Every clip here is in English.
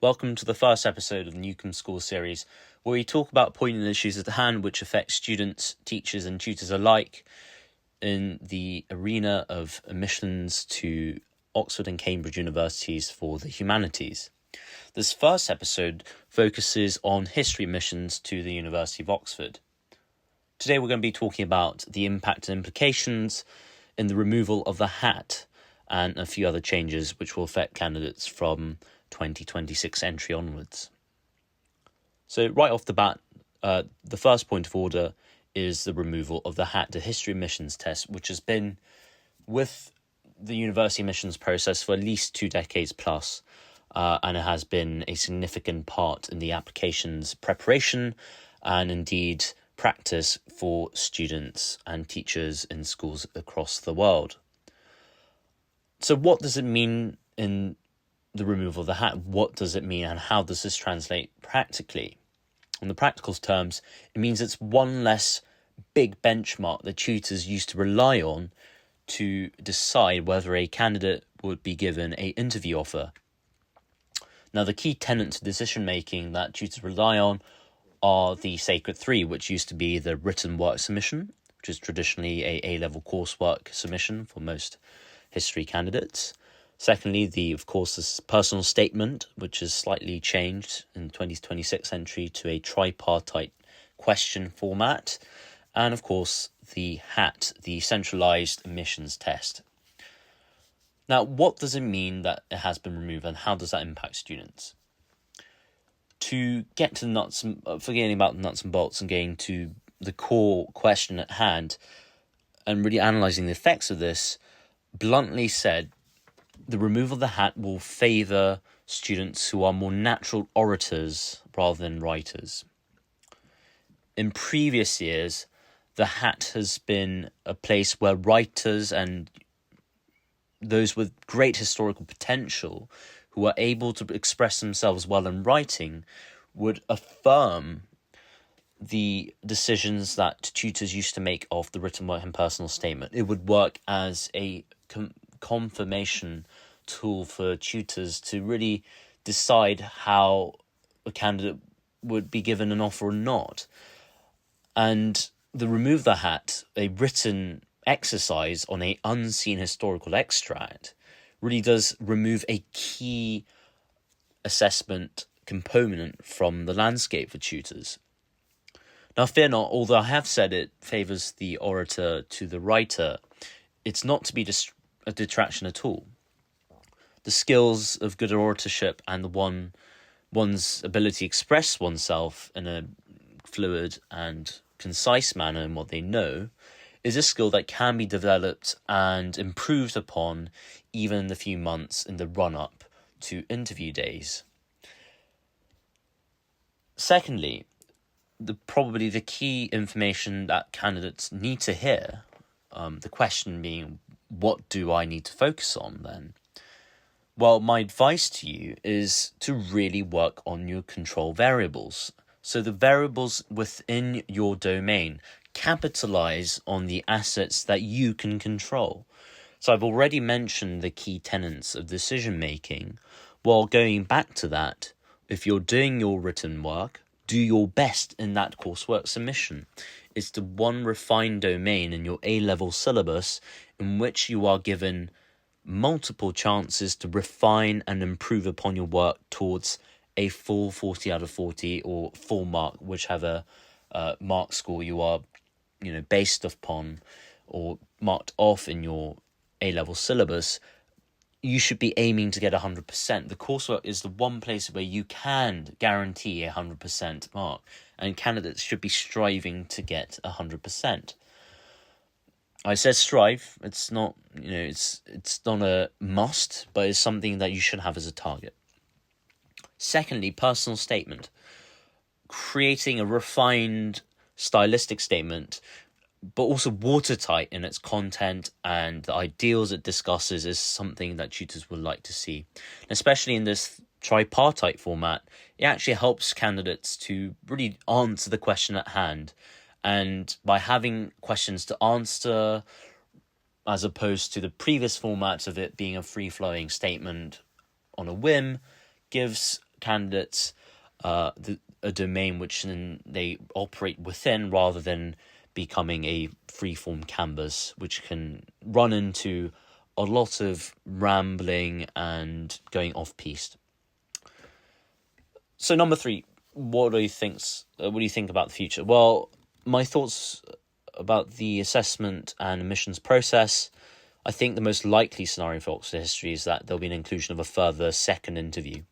Welcome to the first episode of the Newcome School series, where we talk about poignant issues at hand which affect students, teachers and tutors alike in the arena of admissions to Oxford and Cambridge universities for the humanities. This first episode focuses on history admissions to the University of Oxford. Today we're going to be talking about the impact and implications in the removal of the hat and a few other changes which will affect candidates from 2026 entry onwards. So right off the bat, the first point of order is the removal of the hat, the history admissions test, which has been with the university admissions process for at least 2 decades plus, and it has been a significant part in the application's preparation and indeed practice for students and teachers in schools across the world. So what does it mean in the removal of the hat? What does it mean and how does this translate practically? In the practical terms, it means it's one less big benchmark that tutors used to rely on to decide whether a candidate would be given an interview offer. Now, the key tenets of decision-making that tutors rely on are the sacred three, which used to be the written work submission, which is traditionally a A-level coursework submission for most history candidates. Secondly, this personal statement, which is slightly changed in 2026 entry to a tripartite question format. And of course, the hat, the centralised admissions test. Now, what does it mean that it has been removed and how does that impact students? To get to forgetting about the nuts and bolts and getting to the core question at hand and really analysing the effects of this, bluntly said, the removal of the hat will favour students who are more natural orators rather than writers. In previous years, the hat has been a place where writers and those with great historical potential who are able to express themselves well in writing would affirm the decisions that tutors used to make of the written work and personal statement. It would work as a confirmation tool for tutors to really decide how a candidate would be given an offer or not. And the remove the hat, a written exercise on an unseen historical extract, really does remove a key assessment component from the landscape for tutors. Now, fear not, although I have said it favours the orator to the writer, it's not to be a detraction at all. The skills of good oratorship and one's ability to express oneself in a fluid and concise manner in what they know is a skill that can be developed and improved upon even in the few months in the run-up to interview days. Secondly, probably the key information that candidates need to hear, the question being, what do I need to focus on then? Well, my advice to you is to really work on your control variables. So the variables within your domain, capitalize on the assets that you can control. So I've already mentioned the key tenets of decision making. While going back to that, if you're doing your written work, do your best in that coursework submission. It's the one refined domain in your A-level syllabus in which you are given multiple chances to refine and improve upon your work towards a full 40 out of 40 or full mark, whichever mark score you are based upon or marked off in your A-level syllabus. You should be aiming to get 100%. The coursework is the one place where you can guarantee 100% mark, and candidates should be striving to get 100%. I said strive. It's not, it's not a must, but it's something that you should have as a target. Secondly, personal statement. Creating a refined stylistic statement, but also watertight in its content and the ideals it discusses is something that tutors would like to see. Especially in this tripartite format, it actually helps candidates to really answer the question at hand. And by having questions to answer, as opposed to the previous formats of it being a free-flowing statement on a whim, gives candidates a domain which then they operate within, rather than becoming a free-form canvas, which can run into a lot of rambling and going off-piste. So number 3, what do you think about the future? Well, my thoughts about the assessment and admissions process: I think the most likely scenario for Oxford History is that there'll be an inclusion of a further second interview.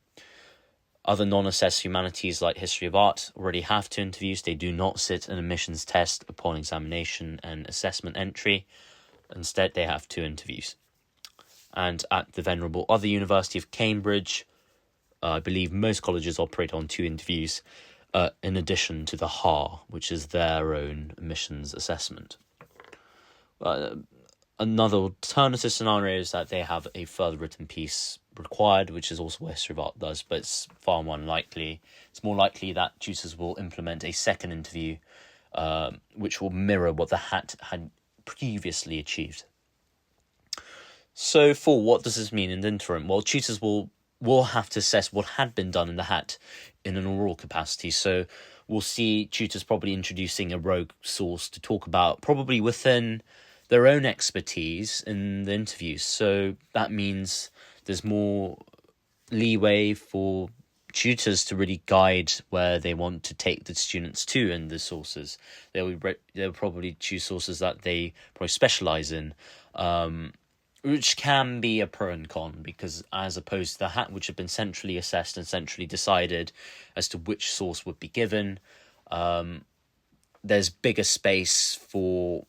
Other non-assessed humanities like History of Art already have 2 interviews. They do not sit an admissions test upon examination and assessment entry. Instead, they have 2 interviews. And at the venerable other University of Cambridge, I believe most colleges operate on 2 interviews, in addition to the HAR, which is their own admissions assessment. Another alternative scenario is that they have a further written piece required, which is also what History of Art does, but it's far more unlikely. It's more likely that tutors will implement a second interview, which will mirror what the HAT had previously achieved. So, what does this mean in the interim? Well, tutors will have to assess what had been done in the HAT in an oral capacity. So we'll see tutors probably introducing a rogue source to talk about, probably within their own expertise in the interviews. So that means there's more leeway for tutors to really guide where they want to take the students to in the sources. They'll probably choose sources that they probably specialise in, which can be a pro and con, because as opposed to the HAT, which had been centrally assessed and centrally decided as to which source would be given, there's bigger space for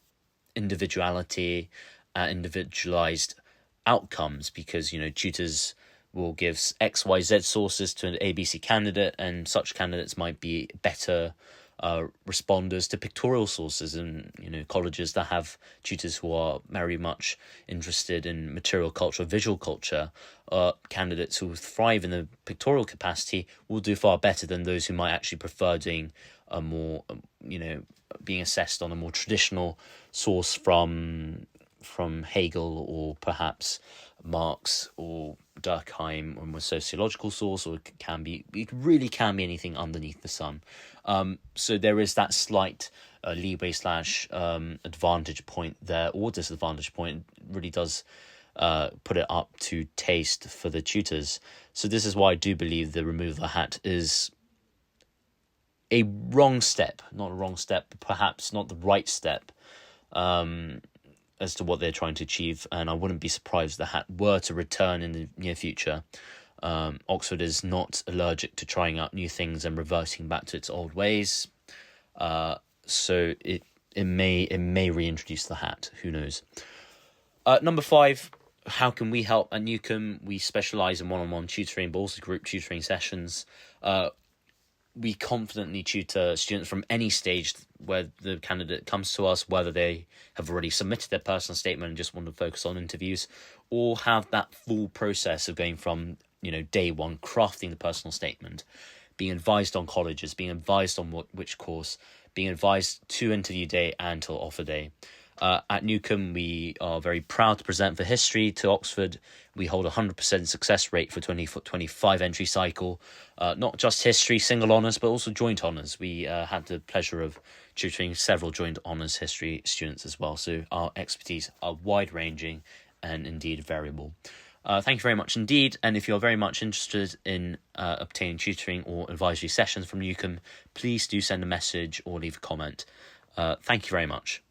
individuality, individualized outcomes, because, tutors will give XYZ sources to an ABC candidate, and such candidates might be better responders to pictorial sources, and colleges that have tutors who are very much interested in material culture, visual culture, candidates who thrive in the pictorial capacity will do far better than those who might actually prefer doing a more, being assessed on a more traditional source from Hegel, or perhaps Marx or Durkheim, or a more sociological source, or it really can be anything underneath the sun. So there is that slight leeway / advantage point there, or disadvantage point. It really does put it up to taste for the tutors. So this is why I do believe the removal of the HAT is a wrong step, not a wrong step, but perhaps not the right step, as to what they're trying to achieve. And I wouldn't be surprised if the HAT were to return in the near future. Oxford is not allergic to trying out new things and reverting back to its old ways. So it may reintroduce the HAT. Who knows? Number 5, how can we help at Newcome? We specialise in one-on-one tutoring, but also group tutoring sessions. We confidently tutor students from any stage where the candidate comes to us, whether they have already submitted their personal statement and just want to focus on interviews, or have that full process of going from, day one, crafting the personal statement, being advised on colleges, being advised on which course, being advised to interview day and till offer day. At Newcome, we are very proud to present for history to Oxford. We hold a 100% success rate for 2025 entry cycle. Not just history, single honours, but also joint honours. We had the pleasure of tutoring several joint honours history students as well. So our expertise are wide-ranging and indeed variable. Thank you very much indeed. And if you're very much interested in obtaining tutoring or advisory sessions from Newcome, please do send a message or leave a comment. Thank you very much.